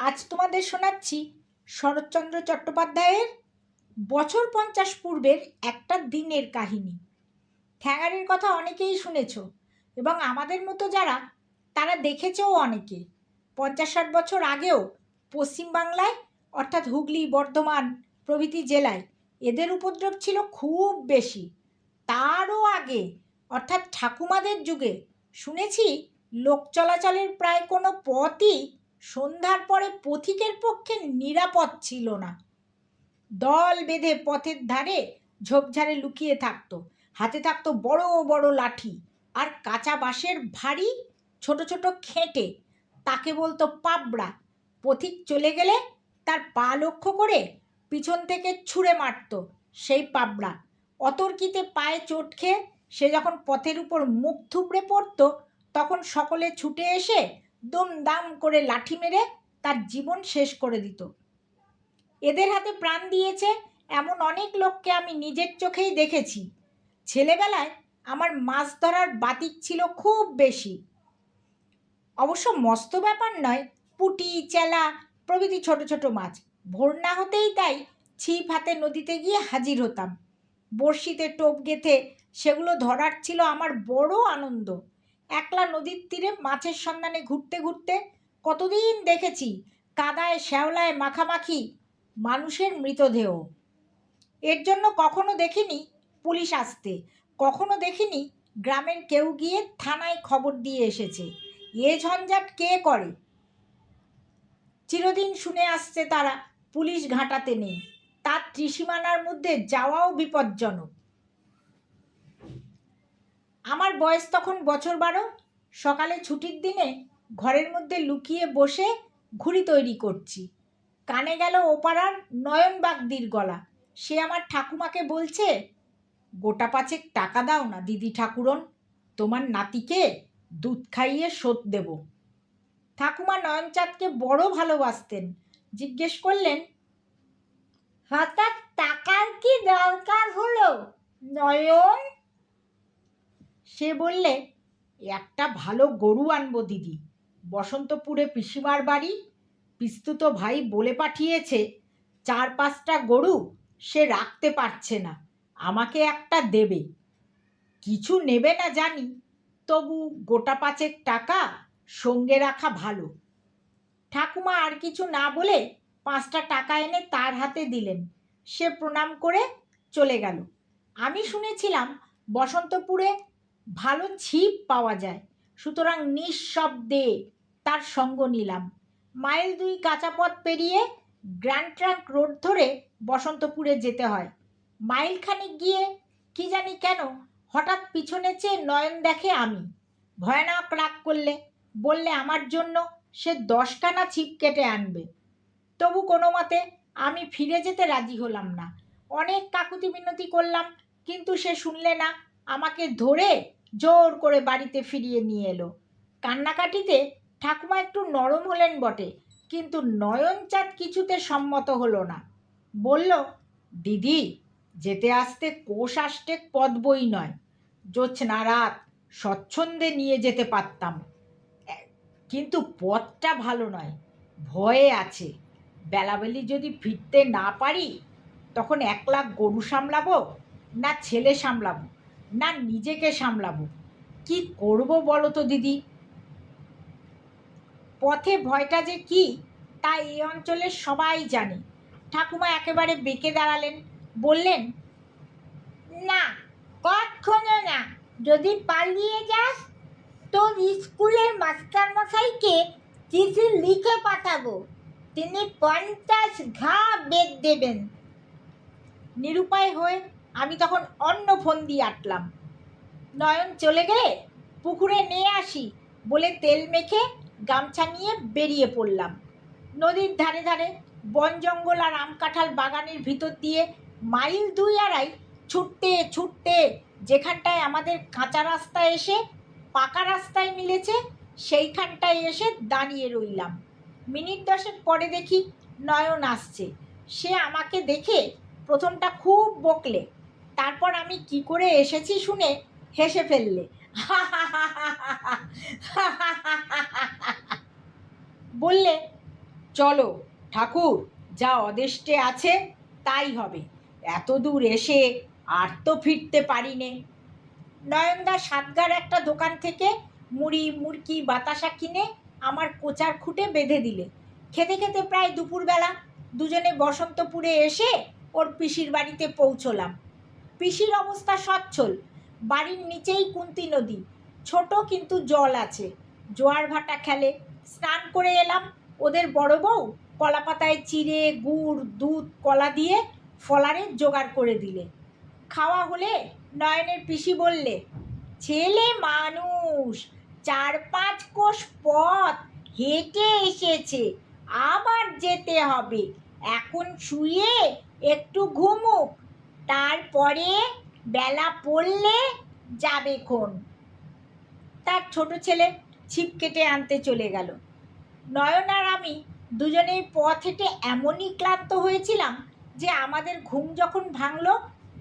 আজ তোমাদের শোনাচ্ছি শরৎচন্দ্র চট্টোপাধ্যায়ের বছর 50 পূর্বের একটা দিনের কাহিনী। ঠ্যাঙাড়ের কথা অনেকেই শুনেছ এবং আমাদের মতো যারা তারা দেখেছেও অনেকে। 50-60 বছর আগেও পশ্চিমবাংলায় অর্থাৎ হুগলি, বর্ধমান প্রভৃতি জেলায় এদের উপদ্রব ছিল খুব বেশি। তারও আগে অর্থাৎ ঠাকুমাদের যুগে শুনেছি লোক চলাচলের প্রায় কোনো পথই সন্ধ্যার পরে পথিকের পক্ষে নিরাপদ ছিল না। দল বেঁধে পথের ধারে ঝোপঝাড়ে লুকিয়ে থাকতো, হাতে থাকতো বড় বড় লাঠি আর কাঁচা বাঁশের ভারী ছোট ছোট খেঁটে, তাকে বলতো পাবড়া। পথিক চলে গেলে তার পা লক্ষ্য করে পিছন থেকে ছুঁড়ে মারতো সেই পাবড়া। অতর্কিতে পায়ে চোট খেয়ে সে যখন পথের উপর মুখ থুবড়ে পড়তো তখন সকলে ছুটে এসে দুমদাম করে লাঠি মেরে তার জীবন শেষ করে দিত। এদের হাতে প্রাণ দিয়েছে এমন অনেক লোককে আমি নিজের চোখেই দেখেছি। ছেলেবেলায় আমার মাছ ধরার বাতিক ছিল খুব বেশি। অবশ্য মস্ত ব্যাপার নয়, পুঁটি, চেলা প্রভৃতি ছোট ছোট মাছ। ভোর না হতেই তাই ছিপ হাতে নদীতে গিয়ে হাজির হতাম। বড়শিতে টোপ গেঁথে সেগুলো ধরার ছিল আমার বড় আনন্দ। একলা নদীর তীরে মাছের সন্ধানে ঘুরতে ঘুরতে কতদিন দেখেছি কাদায় শ্যাওলায় মাখামাখি মানুষের মৃতদেহ। এর জন্য কখনো দেখিনি পুলিশ আসতে, কখনো দেখিনি গ্রামের কেউ গিয়ে থানায় খবর দিয়ে এসেছে। এ ঝঞ্ঝাট কে করে? চিরদিন শুনে আসছে তারা পুলিশ ঘাঁটাতে নেই, তার ত্রিসীমানার মধ্যে যাওয়াও বিপজ্জনক। আমার বয়স তখন বছর 12। সকালে ছুটির দিনে ঘরের মধ্যে লুকিয়ে বসে ঘুড়ি তৈরি করছি। কানে গেল ওপাড়ার নয়ন বাগদির গলা। সে আমার ঠাকুমাকে বলছে, গোটা 5 টাকা দাও না দিদি ঠাকুরন, তোমার নাতিকে দুধ খাইয়ে শোধ দেব। ঠাকুমা নয়নচাঁদকে বড় ভালোবাসতেন। জিজ্ঞেস করলেন, হঠাৎ টাকার কি দরকার হলো নয়ন? সে বললে, একটা ভালো গরু আনবো দিদি, বসন্তপুরে পিসিমার বাড়ি। পিস্তুত ভাই বলে পাঠিয়েছে 4-5টা গরু সে রাখতে পারছে না, আমাকে একটা দেবে। কিছু নেবে না জানি, তবু গোটা 5 টাকা সঙ্গে রাখা ভালো। ঠাকুমা আর কিছু না বলে 5টা টাকা এনে তার হাতে দিলেন। সে প্রণাম করে চলে গেল। আমি শুনেছিলাম বসন্তপুরে ভালো ছিপ পাওয়া যায়, সুতরাং নিঃশব্দে তার সঙ্গ নিলাম। মাইল 2 কাঁচা পথ পেরিয়ে গ্র্যান্ড ট্রাঙ্ক রোড ধরে বসন্তপুরে যেতে হয়। মাইলখানিক গিয়ে কি জানি কেন হঠাৎ পিছনে চেয়ে নয়ন দেখে আমি। ভয়ানক রাগ করলে, বললে আমার জন্য সে 10খানা ছিপ কেটে আনবে। তবু কোনো মতে আমি ফিরে যেতে রাজি হলাম না। অনেক কাকুতি মিনতি করলাম, কিন্তু সে শুনলে না। আমাকে ধরে জোর করে বাড়িতে ফিরিয়ে নিয়ে এলো। কান্নাকাটিতে ঠাকুমা একটু নরম হলেন বটে, কিন্তু নয়নচাঁদ কিছুতে সম্মত হলো না। বলল, দিদি, যেতে আসতে কোষ আষ্টেক পথ বই নয়, জ্যোৎস্না রাত স্বচ্ছন্দে নিয়ে যেতে পারতাম, কিন্তু পথটা ভালো নয়, ভয়ে আছে। বেলাবেলি যদি ফিরতে না পারি তখন একলা গরু সামলাবো না ছেলে সামলাবো না নিজেকে সামলাবো, কি করব বলো তো দিদি? পথে ভয়টা যে কি তা এই অঞ্চলের সবাই জানে। ঠাকুমা একেবারে বেঁকে দাঁড়ালেন, বললেন, না, কখনো না। যদি পালিয়ে যাস তোর স্কুলের মাস্টারমশাইকে চিঠি লিখে পাঠাবো, তিনি 50 ঘা বেদ দেবেন। নিরুপায় হয়ে আমি তখন অন্য ফন্দি আটলাম। নয়ন চলে গেলে পুকুরে নিয়ে আসি বলে তেল মেখে গামছা নিয়ে বেরিয়ে পড়লাম। নদীর ধারে ধারে বন জঙ্গল আর আম কাঁঠাল বাগানের ভিতর দিয়ে মাইল 2-2.5 ছুটতে ছুটতে যেখানটায় আমাদের কাঁচা রাস্তা এসে পাকা রাস্তায় মিলেছে সেইখানটায় এসে দাঁড়িয়ে রইলাম। মিনিট 10 পরে দেখি নয়ন আসছে। সে আমাকে দেখে প্রথমটা খুব বকলে, তারপর আমি কি করে এসেছি শুনে হেসে ফেললে। বললে, চলো ঠাকুর, যা অদেষ্টে আছে তাই হবে, এত দূর এসে আর তো ফিরতে পারি নে। নয়নদা সাতগার একটা দোকান থেকে মুড়ি মুড়কি বাতাসা কিনে আমার কোচার খুঁটে বেঁধে দিলে। খেতে খেতে প্রায় দুপুরবেলা দুজনে বসন্তপুরে এসে ওর পিসির বাড়িতে পৌঁছলাম। পিসির অবস্থা সচ্ছল, বাড়ির নিচেই কুন্তি নদী, ছোট কিন্তু জল আছে, জোয়ার ভাটা খেলে। স্নান করে এলাম, ওদের বড় বউ কলাপাতায় চিড়ে গুড় দুধ কলা দিয়ে ফলারের জোগাড় করে দিলে। খাওয়া হলে নয়নের পিসি বললে, ছেলে মানুষ 4-5 কোষ পথ হেঁটে এসেছে, আবার যেতে হবে, এখন শুয়ে একটু ঘুমুক, তারপরে বেলা পড়লে যাবে খন। তার ছোট ছেলে ছিপ কেটে আনতে চলে গেল। নয়ন আর আমি দুজনেই পথ হেঁটে এমনই ক্লান্ত হয়েছিলাম যে আমাদের ঘুম যখন ভাঙলো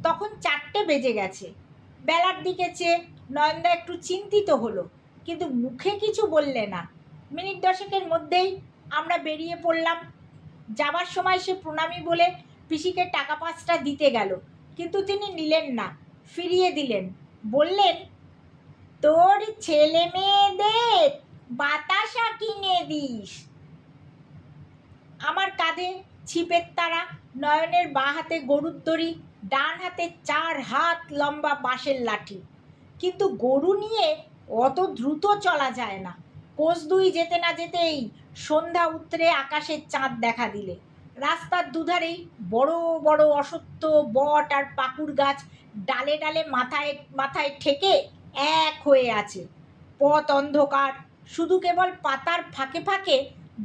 তখন 4টে বেজে গেছে। বেলার দিকে চেয়ে নয়নদা একটু চিন্তিত হলো, কিন্তু মুখে কিছু বললে না। মিনিট 10-এর মধ্যেই আমরা বেরিয়ে পড়লাম। যাবার সময় সে প্রণামী বলে পিসিকে টাকা 5টা দিতে গেল, কিন্তু তিনি নিলেন না, ফিরিয়ে দিলেন। বললেন, তোর ছেলে মেয়েদের বাতাসা কিনে দিস। আমার কাঁধে ছিপের তারা, নয়নের বাঁ হাতে গরুর দড়ি, ডান হাতে 4 হাত লম্বা বাঁশের লাঠি। কিন্তু গরু নিয়ে অত দ্রুত চলা যায় না। কোষ 2 যেতে না যেতেই সন্ধ্যা উতরে আকাশের চাঁদ দেখা দিলে। রাস্তার দুধারেই বড় বড় অশ্বত্থ বট আর পাকুড় গাছ ডালে ডালে মাথায় মাথায় ঠেকে এক হয়ে আছে। পথ অন্ধকার, শুধু কেবল পাতার ফাঁকে ফাঁকে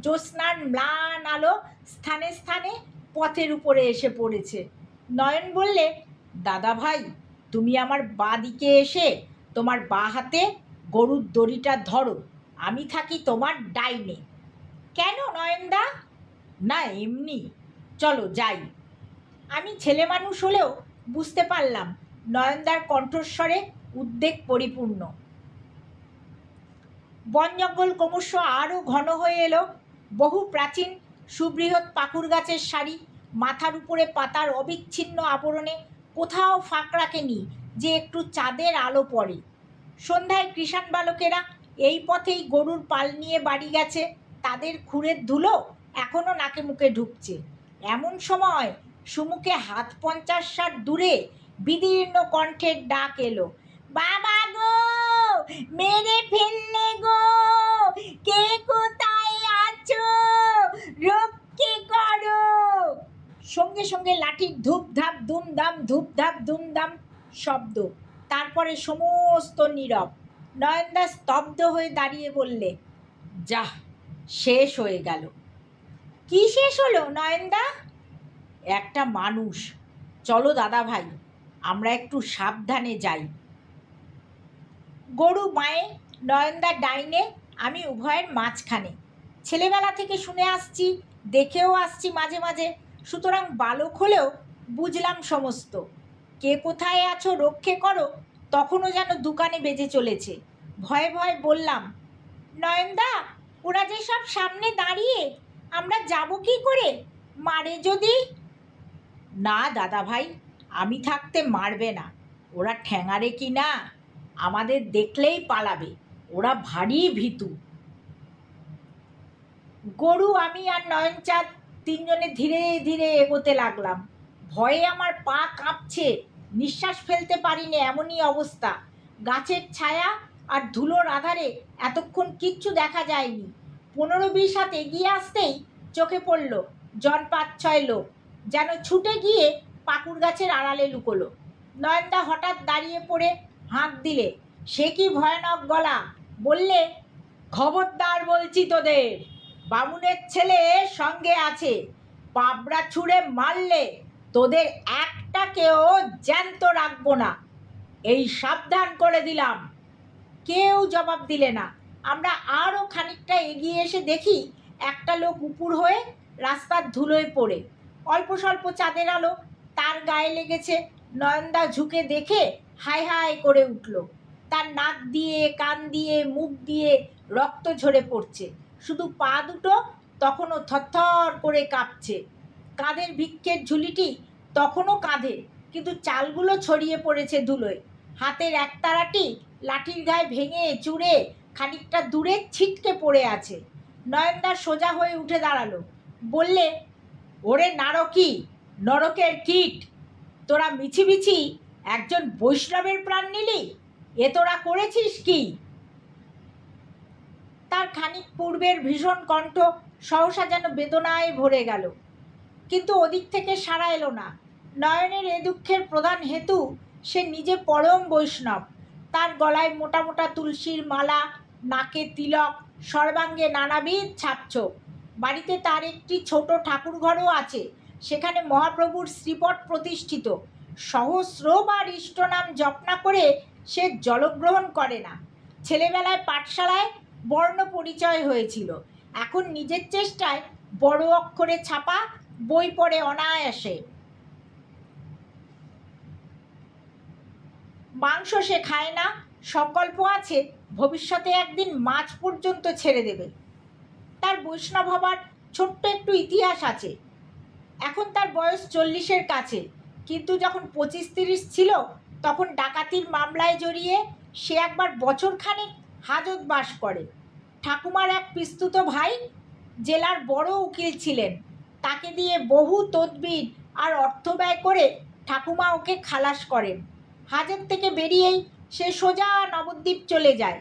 জ্যোৎস্নার ম্লান আলো স্থানে স্থানে পথের উপরে এসে পড়েছে। নয়ন বললে, দাদা ভাই, তুমি আমার বাঁ দিকে এসে তোমার বাঁ হাতে গরুর দড়িটা ধরো, আমি থাকি তোমার ডাইনে। কেন নয়নদা? না এমনি, চলো যাই। আমি ছেলে মানুষ হলেও বুঝতে পারলাম নয়নদার কণ্ঠস্বরে উদ্বেগ পরিপূর্ণ। বন জঙ্গল ক্রমশ আরও ঘন হয়ে এলো। বহু প্রাচীন সুবৃহৎ পাকুড় গাছের সারি মাথার উপরে পাতার অবিচ্ছিন্ন আবরণে কোথাও ফাঁক রাখেনি যে একটু চাঁদের আলো পড়ে। সন্ধ্যায় কৃষাণ বালকেরা এই পথেই গরুর পাল নিয়ে বাড়ি গেছে, তাদের খুরের ধুলো এখনও নাকে মুখে ঢুকছে। এমন সময় সুমুখে হাত 50-60 দূরে বিদীর্ণ কণ্ঠের ডাক এলো, বাবা গো, মেরে ফেললে গো, কে কোথায় আছো, রক্ষে করো। সঙ্গে সঙ্গে লাঠির ধূপধাপ দুমদাম ধূপধাপ দুমদাম শব্দ, তারপরে সমস্ত নীরব। নয়নদা স্তব্ধ হয়ে দাঁড়িয়ে বললে, যাহ, শেষ হয়ে গেল। কি শেষ হলো নয়নদা? একটা মানুষ। চলো দাদা ভাই, আমরা একটু সাবধানে যাই। গরু বাঁয়ে, নয়নদা ডাইনে, আমি উভয়ের মাঝখানে। ছেলেবেলা থেকে শুনে আসছি, দেখেও আসছি মাঝে মাঝে, সুতরাং বালক হলেও বুঝলাম সমস্ত। কে কোথায় আছো রক্ষে করো তখনও যেন দোকানে বেজে চলেছে। ভয়ে ভয়ে বললাম, নয়নদা, ওরা যে সব সামনে দাঁড়িয়ে, আমরা যাব কি করে, মারে যদি? না দাদা ভাই, আমি থাকতে মারবে না, ওরা ঠ্যাঙারে কি না, আমাদের দেখলেই পালাবে, ওরা ভারী ভীতু। গরু, আমি আর নয়নচাঁদ তিনজনে ধীরে ধীরে এগোতে লাগলাম। ভয়ে আমার পা কাঁপছে, নিঃশ্বাস ফেলতে পারিনি, এমনই অবস্থা। গাছের ছায়া আর ধুলোর আধারে এতক্ষণ কিচ্ছু দেখা যায়নি। 15-20 হাত এগিয়ে আসতেই চোখে পড়ল জন 5-6 লোক, যেন ছুটে গিয়ে পাকুড় গাছের আড়ালে লুকোলো। নয়নদা হঠাৎ দাঁড়িয়ে পড়ে হাঁক দিলে, সে কি ভয়ানক গলা! বললে, খবরদার বলছি তোদের, বামুনের ছেলে সঙ্গে আছে, পাবড়া ছুঁড়ে মারলে তোদের একটাকেও জ্যান্ত রাখবো না, এই সাবধান করে দিলাম। কেউ জবাব দিলে না। আমরা আরও খানিকটা এগিয়ে এসে দেখি একটা লোক উপুর হয়ে রাস্তার ধুলোয় পড়ে। অল্প স্বল্প চাঁদের আলো তার গায়ে লেগেছে। নয়নদা ঝুঁকে দেখে হাই হাই করে উঠল। তার নাক দিয়ে, কান দিয়ে, মুখ দিয়ে রক্ত ঝরে পড়ছে, শুধু পা দুটো তখনও থরথর করে কাঁপছে। কাঁধের ভিক্ষের ঝুলিটি তখনও কাঁধে, কিন্তু চালগুলো ছড়িয়ে পড়েছে ধুলোয়। হাতের একতারাটি লাঠির গায়ে ভেঙে চুরে খানিকটা দূরে ছিটকে পড়ে আছে। নয়নদা সোজা হয়ে উঠে দাঁড়ালো, বললে, ওরে নারকী, নরকের কীট, তোরা মিছিমিছি একজন বৈষ্ণবের প্রাণ নিলি? এ তোরা করেছিস কি? তার খানিক পূর্বের ভীষণ কণ্ঠ সহসা যেন বেদনায় ভরে গেল, কিন্তু ওদিক থেকে সাড়া এলো না। নয়নের এ দুঃখের প্রধান হেতু সে নিজে পরম বৈষ্ণব। তার গলায় মোটা মোটা তুলসীর মালা, নাকে তিলক, সর্বাঙ্গে নানাবিধ ছাপছোপ। বাড়িতে তার একটি ছোট ঠাকুরঘরও আছে, সেখানে মহাপ্রভুর শ্রীপট প্রতিষ্ঠিত। সহস্রবার ইষ্টনাম জপ না করে সে জলগ্রহণ করে না। ছেলেবেলায় পাঠশালায় বর্ণ পরিচয় হয়েছিল, এখন নিজের চেষ্টায় বড় অক্ষরে ছাপা বই পড়ে অনায়াসে। মাংস সে খায় না, সংকল্প আছে ভবিষ্যতে একদিন মাছ পর্যন্ত ছেড়ে দেবে। তার বৈষ্ণব হবার ছোট্ট একটু ইতিহাস আছে। এখন তার বয়স 40-এর কাছে, কিন্তু যখন 25-30 ছিল তখন ডাকাতির মামলায় জড়িয়ে সে একবার বছরখানেক হাজত বাস করে। ঠাকুমার এক পিস্তুত ভাই জেলার বড় উকিল ছিলেন, তাকে দিয়ে বহু তদবির আর অর্থ ব্যয় করে ঠাকুমা ওকে খালাস করেন। হাজত থেকে বেরিয়েই সে সোজা নবদ্বীপ চলে যায়।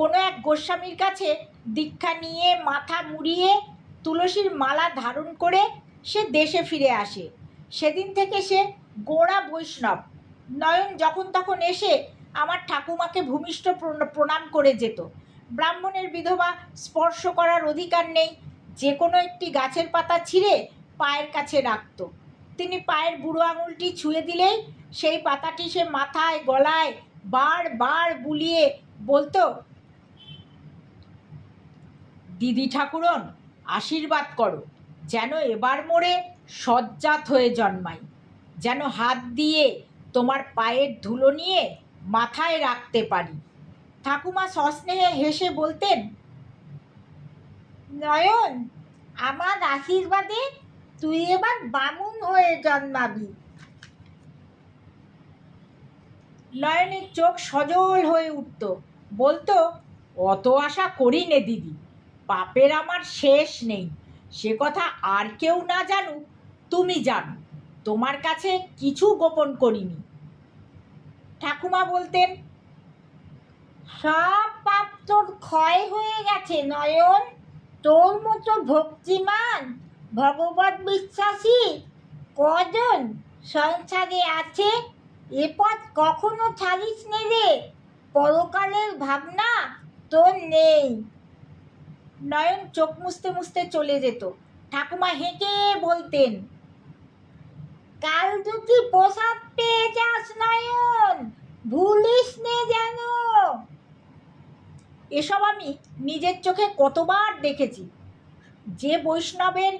কোনো এক গোস্বামীর কাছে দীক্ষা নিয়ে মাথা মুড়িয়ে তুলসীর মালা ধারণ করে সে দেশে ফিরে আসে। সেদিন থেকে সে গোঁড়া বৈষ্ণব। নয়ন যখন তখন এসে আমার ঠাকুমাকে ভূমিষ্ঠ প্রণাম করে যেত। ব্রাহ্মণের বিধবা স্পর্শ করার অধিকার নেই, যে কোনো একটি গাছের পাতা ছিঁড়ে পায়ের কাছে রাখত। তিনি পায়ের বুড়ো আঙুলটি ছুঁয়ে দিলেই সেই পাতাটি সে মাথায় গলায় বারবার বুলিয়ে বলতো, দিদি ঠাকুরন, আশীর্বাদ করো, যেন এবার মোরে সজ্জাত হয়ে জন্মাই, যেন হাত দিয়ে তোমার পায়ের ধুলো নিয়ে মাথায় রাখতে পারি। ঠাকুমা সস্নেহে হেসে বলতেন, নয়ন, আমার আশীর্বাদে তুই এবার বামুন হয়ে জন্মাবি। নয়নের চোখ সজল হয়ে উঠত, বলতো, অত আশা করি নে দিদি, পাপের আমার শেষ নেই। সে কথা আর কেউ না জানুক, তুমি জানো, তোমার কাছে কিছু গোপন করিনি। ঠাকুমা বলতেন, সব পাপ তোর ক্ষয় হয়ে গেছে নয়ন। তোর মতো ভক্তিমান ভগবত বিশ্বাসী কজন সংসারে আছে? এ পথ কখনো ছাড়িস নে রে, পরকালের ভাবনা তোর নেই। নয়ন চোখ মুছতে মুছতে চলে যেত। ঠাকুমা হেঁকে বলতেন, কাল যদি প্রসাদ পেয়ে যাস নয়ন, ভুলিস নে যেন। এসব আমি নিজের চোখে কতবার দেখেছি। যে বৈষ্ণবের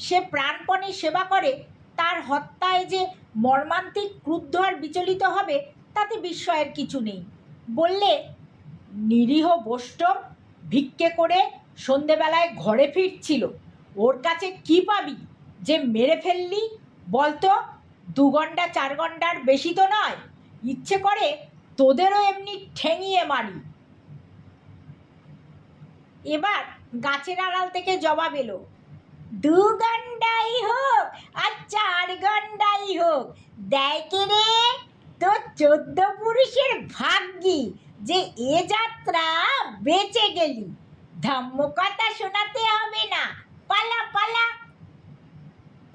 সে প্রাণপণে সেবা করে, তার হত্যায় যে মর্মান্তিক ক্রুদ্ধ আর বিচলিত হবে, তাতে বিস্ময়ের কিছু নেই। বললে, নিরীহ বৈষ্ণব ভিক্ষে করে সন্ধেবেলায় ঘরে ফিরছিল, ওর কাছে কি পাবি যে মেরে ফেললি বলতো? 2 ঘন্টা 4 ঘন্টার বেশি তো নয়, ইচ্ছে করে তোদেরও এমনি ঠেঙিয়ে মারি। এবার গাছের আড়াল থেকে জবাব এলো, 2 ঘন্টাই হোক আর 4 ঘন্টাই হোক, দেয় কে রে? তোর 14 পুরুষের ভাগ্যি যে এ যাত্রা বেঁচে গেলি। ধম্মকথা শোনাতে হবে না, পালা পালা।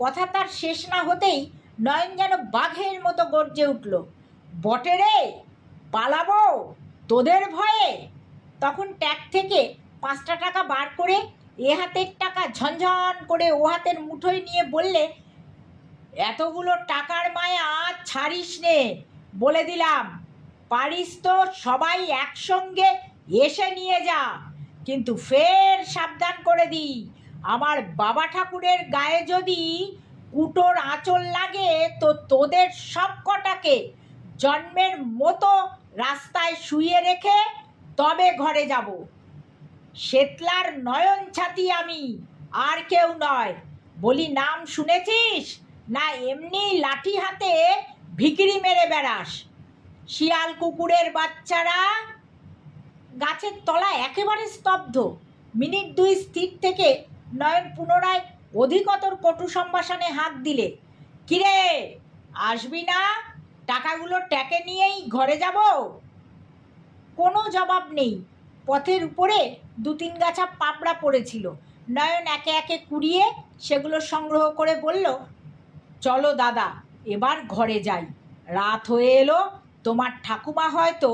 কথা তার শেষ না হতেই নয়ন যেন বাঘের মতো গর্জে উঠল, বটে রে, পালাবো তোদের ভয়ে। তখন ট্যাগ থেকে 5টা টাকা বার করে এ হাতের টাকা ঝনঝন করে ও হাতের মুঠোয় নিয়ে বললে, এতগুলো টাকার মায়া আজ ছাড়িস নে, বলে দিলাম। পারিস তো সবাই একসঙ্গে এসে নিয়ে যা, কিন্তু ফের সাবধান করে দিই, আমার বাবা ঠাকুরের গায়ে যদি কুটোর আঁচল লাগে তো তোদের সব কটাকে জন্মের মতো রাস্তায় শুইয়ে রেখে তবে ঘরে যাব। শেতলার নয়ন ছাতি আমি, আর কেউ নয়। বলি নাম শুনেছিস, না এমনি লাঠি হাতে ভিখিরি মেরে বেড়াস? শিয়াল কুকুরের বাচ্চারা। গাছের তলায় একেবারে স্তব্ধ। মিনিট দুই স্থির থেকে নয়ন পুনরায় অধিকতর কটু সম্ভাষণে হাত দিলে। কিরে, আসবি না? টাকাগুলো ট্যাকে নিয়েই ঘরে যাব। কোনো জবাব নেই। পথের উপরে দু তিন গাছা পাপড়া পড়েছিল। নয়ন একে একে কুড়িয়ে সেগুলো সংগ্রহ করে বলল, চলো দাদা, এবার ঘরে যাই। রাত হয়ে এলো। তোমার ঠাকুমা হয়তো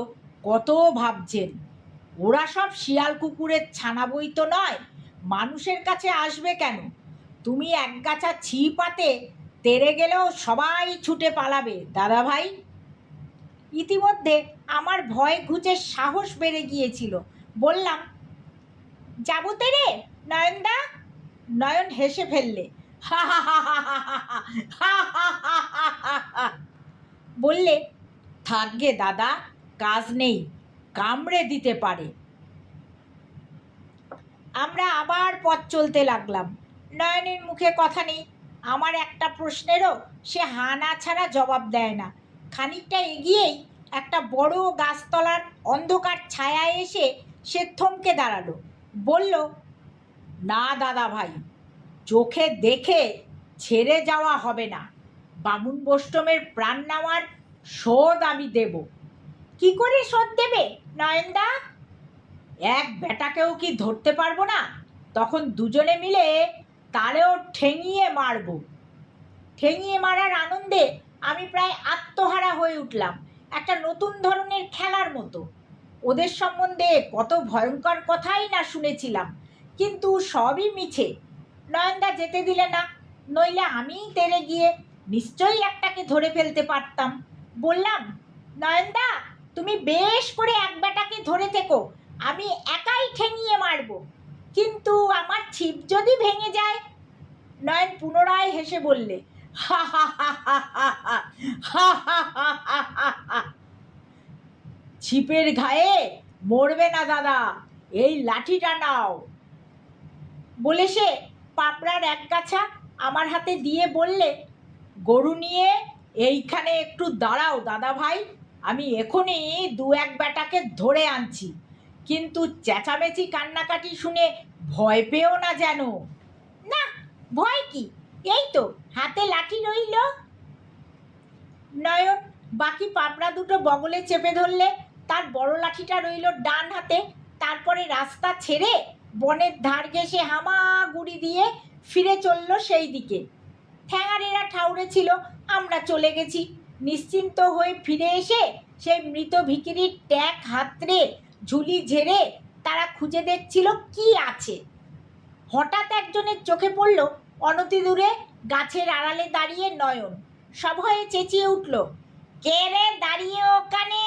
কত ভাবছেন। ওরা সব শিয়াল কুকুরের ছানা বই তো নয়, মানুষের কাছে আসবে কেন? তুমি এক গাছা ছি পাতে তেড়ে গেলেও সবাই ছুটে পালাবে দাদা ভাই। ইতিমধ্যে আমার ভয় ঘুচে সাহস বেড়ে গিয়েছিল। বললাম, যাবো তেরে নয়নদা? নয়ন হেসে ফেললে। হা হা হা হা হা হা হা হা হা হা হা। বললে, থাকগে দাদা, কাজ নেই, কামড়ে দিতে পারে। আমরা আবার পথ চলতে লাগলাম। নয়নের মুখে কথা নেই। আমার একটা প্রশ্নেরও সে হা না ছাড়া জবাব দেয় না। খানিকটা এগিয়েই একটা বড় গাছতলার অন্ধকার ছায়ায় এসে সে থমকে দাঁড়ালো। বলল, না দাদা ভাই, চোখে দেখে ছেড়ে যাওয়া হবে না। বামুন বৈষ্ণবের প্রাণ নেওয়ার শোধ আমি দেব। কি করে শোধ দেবে নয়নদা? এক বেটাকেও কি ধরতে পারবো না? তখন দুজনে মিলে তারেও ঠেঙিয়ে মারব। ঠেঙিয়ে মারার আনন্দে আমি প্রায় আত্মহারা হয়ে উঠলাম, একটা নতুন ধরনের খেলার মতো। ওদের সম্বন্ধে কত ভয়ঙ্কর কথাই না শুনেছিলাম, কিন্তু সবই মিছে। নয়নদা যেতে দিলে না, নইলে আমিই তেড়ে গিয়ে নিশ্চয়ই একটাকে ধরে ফেলতে পারতাম। বললাম, নয়নদা, তুমি বেশ করে এক বেটাকে ধরে থেকো, আমি একাই ঠেঙিয়ে মারব। কিন্তু আমার ছিপ যদি ভেঙে যায়? নয়ন পুনরায় হেসে বললে, হা হা হা হা হা হা হা হা হা হা হা হা। ছিপের ঘায়ে মরবে না দাদা, এই লাঠিটা নাও। বলে সে পাপড়ার এক গাছা আমার হাতে দিয়ে বললে, গরু নিয়ে এইখানে একটু দাঁড়াও দাদা ভাই, আমি এখনই দু এক বেটাকে ধরে আনছি। কিন্তু চেঁচামেচি কান্নাকাটি শুনে ভয় পেও না যেন। না, ভয় কি, এই তো হাতে লাঠি রইল। নয়ন বাকি পাপড়া দুটো বগলে চেপে ধরলে। তার বড় লাঠিটা রইল ডান হাতে। তারপরে রাস্তা ছেড়ে বনের ধার ঘেঁষে হামাগুড়ি দিয়ে ফিরে চলল সেই দিকে। ঠ্যাঙাড়েরা ঠাউরে ছিল, আমরা চলে গেছি। নিশ্চিন্ত হয়ে ফিরে এসে সেই মৃত ভিখিরির ট্যাক হাতড়ে ঝুলি ঝেড়ে তারা খুঁজে দেখছিল কি আছে। হঠাৎ একজনের চোখে পড়ল অনতি দূরে গাছের আড়ালে দাঁড়িয়ে নয়ন। সভয়ে চেঁচিয়ে উঠল, কে রে দাঁড়িয়ে ওখানে?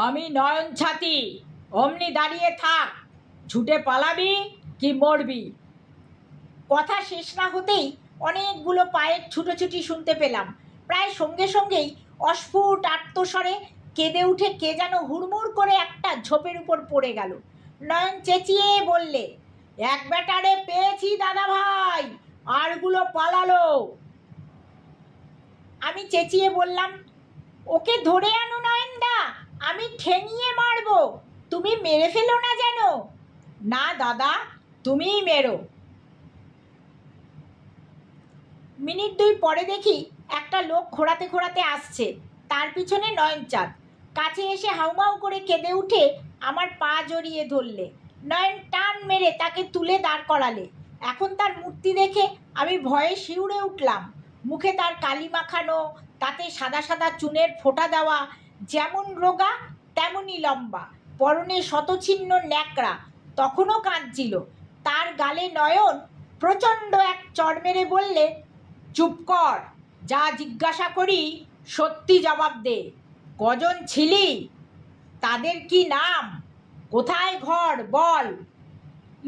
আমি নয়ন ছাতি। অমনি দাঁড়িয়ে থাক, ছুটে পালাবি কি মরবি? কথা শেষ না হতেই অনেকগুলো পায়ের ছুটোছুটি শুনতে পেলাম। প্রায় সঙ্গে সঙ্গেই অস্ফুট আর্তস্বরে কেঁদে উঠে কে যেন হুড়মুড় করে একটা ঝোপের উপর পড়ে গেল। নয়ন চেঁচিয়ে বললে, এক বেটারে পেয়েছি দাদা ভাই, আরগুলো পালালো। আমি চেঁচিয়ে বললাম, ওকে ধরে আনো নয়নদা, আমি ঠেঙিয়ে মারবো, তুমি মেরে ফেলো না যেন। না দাদা, তুমিই মেরো। মিনিট দুই পরে দেখি একটা লোক খোঁড়াতে খোঁড়াতে আসছে, তার পিছনে নয়নচাঁদ। কাছে এসে হাউমাউ করে কেঁদে উঠে আমার পা জড়িয়ে ধরলে। নয়ন টান মেরে তাকে তুলে দাঁড় করালে। এখন তার মূর্তি দেখে আমি ভয়ে শিউরে উঠলাম। মুখে তার কালি মাখানো, তাতে সাদা সাদা চুনের ফোঁটা দেওয়া, যেমন রোগা তেমনই লম্বা, পরনে শতছিন্ন ন্যাকড়া, তখনও কাঁদছিল। তার গালে নয়ন প্রচণ্ড এক চড় মেরে বললে, চুপ কর, যা জিজ্ঞাসা করি সত্যি জবাব দে। কজন ছিলি? তাদের কি নাম? কোথায় ঘর বল।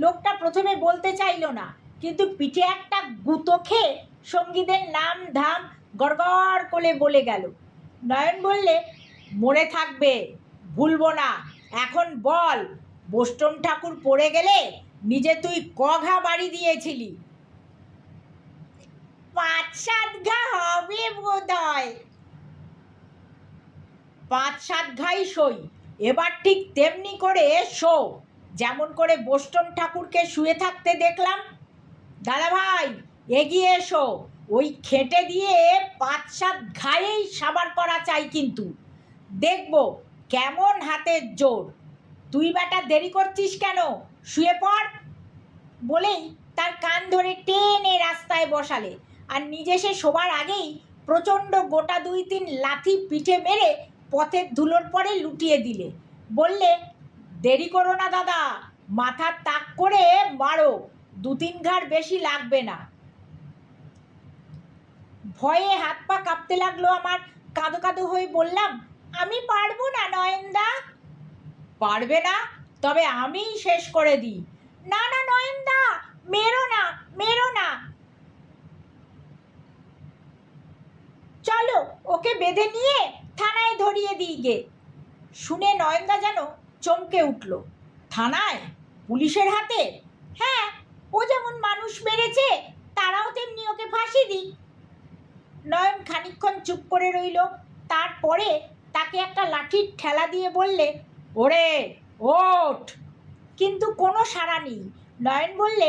লোকটা প্রথমে বলতে চাইল না, কিন্তু পিঠে একটা গুঁতো খেয়ে সঙ্গীদের নাম ধাম গড়গড় করে বলে গেল। নয়ন বললে, মনে থাকবে, ভুলবো না। এখন বল, বৈষ্ণব ঠাকুর পড়ে গেলে নিজে তুই কঘা বাড়ি দিয়েছিলি? 5-7 ঘা হবে বোধ হয়। 5-7 ঘাই সই। এবার ঠিক তেমনি করে শো, যেমন করে বোস্টন ঠাকুরকে শুয়ে থাকতে দেখলাম। দাদা ভাই এগিয়ে এসো, ওই খেটে দিয়ে 5-7 ঘায়েই সাবার করা চাই, কিন্তু দেখবো কেমন হাতের জোর। তুই বেটা দেরি করছিস কেন, শুয়ে পড়। বলেই তার কান ধরে টেনে রাস্তায় বসালে, আর নিজে সে শোবার আগেই প্রচণ্ড গোটা 2-3 লাথি পিঠে মেরে পথের ধুলোর পরে লুটিয়ে দিলে। বললে, দেরি করো না দাদা, মাথার তাক করে মারো, 2-3 ঘাড় বেশি লাগবে না। ভয়ে হাত পা কাঁপতে লাগলো আমার। কাঁদো কাঁদো হয়ে বললাম, আমি পারবো না নয়নদা। পারবে না? তবে আমিই শেষ করে দিই। না না নয়নদা, মেরো না, মেরো না। চলো ওকে বেঁধে নিয়ে থানায় ধরিয়ে দিই গে। শুনে নয়নদা যেন চমকে উঠল। থানায়? পুলিশের হাতে? হ্যাঁ, ও যেমন মানুষ মেরেছে, তারাও তেমনি ওকে ফাঁসি দিই। নয়ন খানিকক্ষণ চুপ করে রইল। তারপরে তাকে একটা লাঠির ঠেলা দিয়ে বললে, ওরে ওঠ। কিন্তু কোনো সাড়া নেই। নয়ন বললে,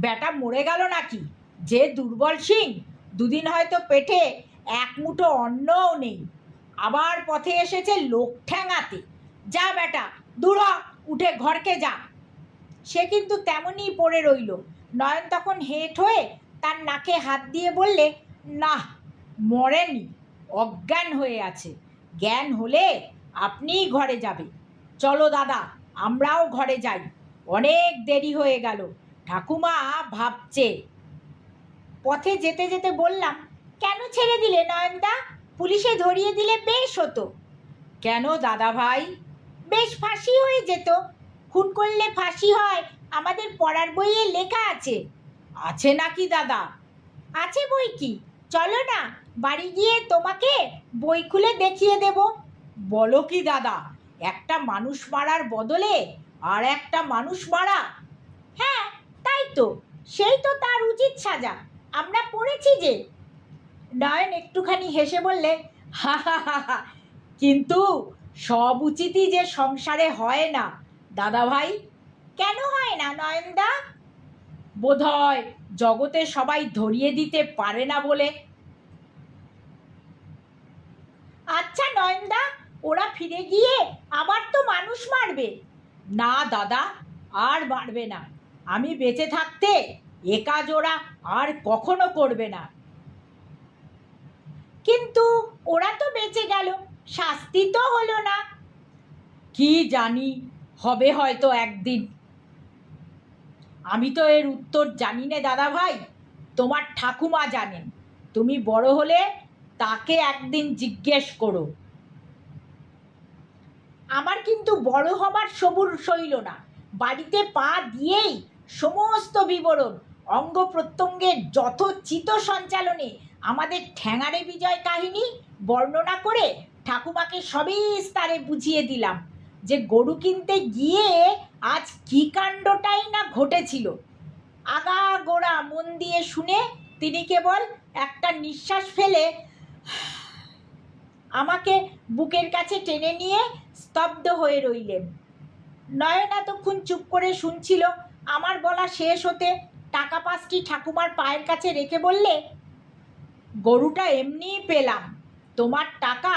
ব্যাটা মরে গেল নাকি? যে দুর্বল সিং, 2 দিন হয়তো পেটে এক মুঠো অন্নও নেই, আবার পথে এসেছে লোক ঠ্যাঙাতে। যা বেটা দূর হ, উঠে ঘরকে যা। সে কিন্তু তেমনই পড়ে রইল। নয়ন তখন হেঁট হয়ে তার নাকে হাত দিয়ে বললে, না, মরেনি, অজ্ঞান হয়ে আছে। জ্ঞান হলে আপনিই ঘরে যাবে। চলো দাদা, আমরাও ঘরে যাই, অনেক দেরি হয়ে গেল, ঠাকুমা ভাবছে। পথে যেতে যেতে বললাম, কেন ছেড়ে দিলে নয়নদা? পুলিশে ধরিয়ে দিলে বেশ হতো। কেন দাদা ভাই? বেশ ফাঁসি হয়ে যেত। খুন করলে ফাঁসি হয়, আমাদের পড়ার বইয়ে লেখা আছে। আছে নাকি দাদা? আছে বই কি, চলো না, বাড়ি গিয়ে তোমাকে বই খুলে দেখিয়ে দেব। বলো কি দাদা, একটা মানুষ মারার বদলে আর একটা মানুষ মারা? হ্যাঁ তাই তো, সেই তো তার উচিত সাজা, আমরা পড়েছি যে। নয়ন একটুখানি হেসে বললে, হা হা হা হা, কিন্তু সব উচিতই যে সংসারে হয় না দাদা ভাই। কেন হয় না নয়নদা? বোধহয় জগতে সবাই ধরিয়ে দিতে পারে না বলে। আচ্ছা নয়নদা, ওরা ফিরে গিয়ে আবার তো মানুষ মারবে। না দাদা, আর মারবে না। আমি বেঁচে থাকতে এ কাজ ওরা আর কখনো করবে না। কিন্তু ওরা তো বেঁচে গেল, শাস্তি তো হলো না। কি জানি, হবে হয়তো একদিন। আমি তো এর উত্তর জানি না দাদা ভাই, তোমার ঠাকুমা জানেন। তুমি বড় হলে তাকে একদিন জিজ্ঞেস করো। আমার কিন্তু বড় হবার সবুর সইল না। বাড়িতে পা দিয়েই সমস্ত বিবরণ, অঙ্গ প্রত্যঙ্গের যথোচিত সঞ্চালনে আমাদের ঠ্যাঙারে বিজয় কাহিনী বর্ণনা করে ঠাকুমাকে সবিস্তারে বুঝিয়ে দিলাম যে গরু কিনতে গিয়ে আজ কী কাণ্ডটাই না ঘটেছিল। আগাগোড়া মন দিয়ে শুনে তিনি কেবল একটা নিঃশ্বাস ফেলে আমাকে বুকের কাছে টেনে নিয়ে স্তব্ধ হয়ে রইলেন। নয়ন এতক্ষণ চুপ করে শুনছিল। আমার বলা শেষ হতে টাকা 5টি ঠাকুমার পায়ের কাছে রেখে বললে, গরুটা এমনিই পেলাম, তোমার টাকা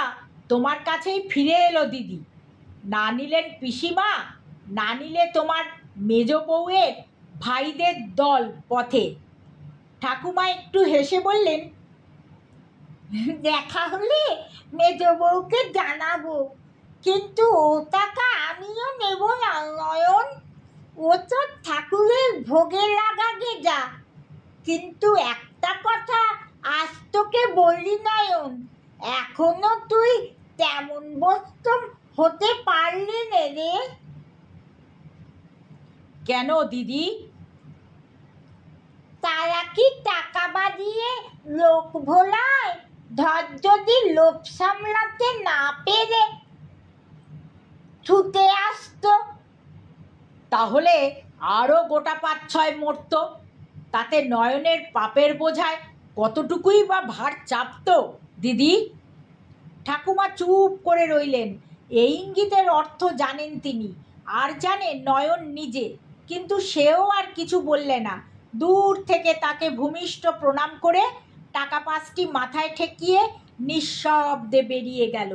তোমার কাছেই ফিরে এলো দিদি। না নিলেন পিসিমা, না নিলে তোমার মেজ বউয়ের ভাইদের দল পথে। ঠাকুমা একটু হেসে বললেন, দেখা হলে মেজ বউকে জানাবো, কিন্তু ও টাকা আমিও নেব না নয়ন। ও তো ঠাকুরের ভোগে লাগাগে যা। কিন্তু একটা কথা আজ তোকে বলি নয়ন, এখনো তুই তেমন বস্তম হতে পারলি নে রে। কেন দিদি? তারা কি টাকা বাজিয়ে লোক ভোলায়? ধর যদি লোভ সামলাতে না পেরে ছুটে আসতো, তাহলে আরও গোটা ৫-৬ মরত। তাতে নয়নের পাপের বোঝায় কতটুকুই বা ভার চাপত দিদি। ঠাকুমা চুপ করে রইলেন। এই ইঙ্গিতের অর্থ জানেন তিনি, আর জানে নয়ন নিজে, কিন্তু সেও আর কিছু বললে না। দূর থেকে তাকে ভূমিষ্ঠ প্রণাম করে টাকা ৫টি মাথায় ঠেকিয়ে নিঃশব্দে বেরিয়ে গেল।